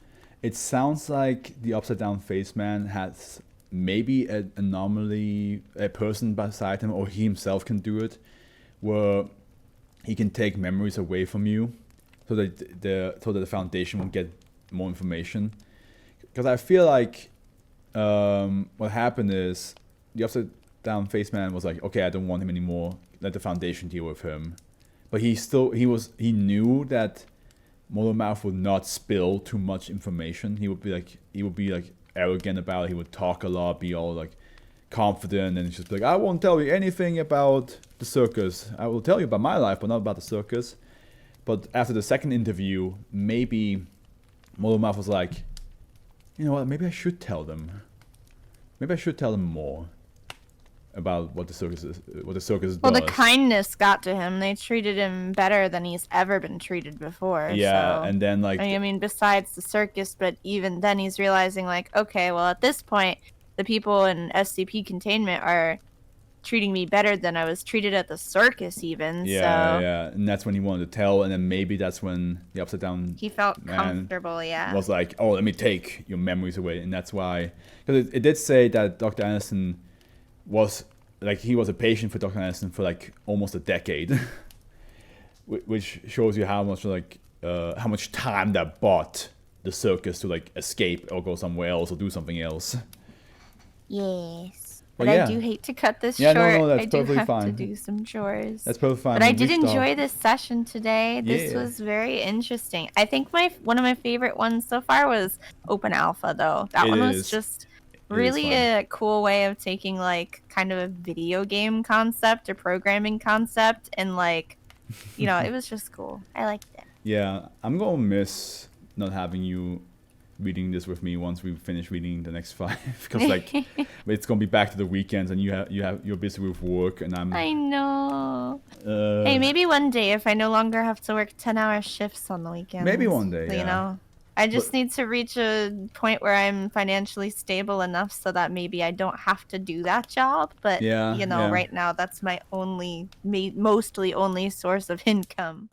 it sounds like the Upside Down Face Man has maybe an anomaly, a person beside him, or he himself can do it, where he can take memories away from you, so that the Foundation won't get more information. Because I feel like what happened is the Upside Down Face Man was like, okay, I don't want him anymore. Let the Foundation deal with him. But he knew that Motormouth would not spill too much information. He would be like arrogant about it. He would talk a lot, be all like confident, and just be like, I won't tell you anything about the circus. I will tell you about my life, but not about the circus. But after the second interview, maybe Motormouth was like, you know what? Maybe I should tell them. Maybe I should tell them more about what the circus does. Well, the kindness got to him. They treated him better than he's ever been treated before. Yeah, so. and then like I mean, besides the circus, but even then he's realizing like, okay, well at this point, the people in SCP containment are treating me better than I was treated at the circus even. yeah, so yeah, and that's when he wanted to tell, and then maybe that's when the Upside Down he felt Man comfortable, yeah. was like, oh, let me take your memories away, and that's why, because it did say that Dr. Anderson was like, he was a patient for Dr. Anderson for like almost a decade, which shows you how much like how much time that bought the circus to like escape or go somewhere else or do something else. Yes. But But yeah. I do hate to cut this Yeah, short. no, that's I do perfectly have to fine. do some chores. That's perfectly fine. But I mean, did we stopped. enjoy this session today. This Yeah. was very interesting. I think one of my favorite ones so far was Open Alpha, though. That It one is. was just is really fun. a cool way of taking like kind of a video game concept or programming concept and like, it was just cool. I liked it. Yeah, I'm gonna miss not having you reading this with me once we finish reading the next 5, because like it's gonna be back to the weekends and you're busy with work and I'm. I know. Uh, Hey, maybe one day if I no longer have to work 10-hour shifts on the weekends. Maybe one day, You yeah. know, I just need to reach a point where I'm financially stable enough so that maybe I don't have to do that job. But Yeah, yeah. right now that's my mostly only source of income.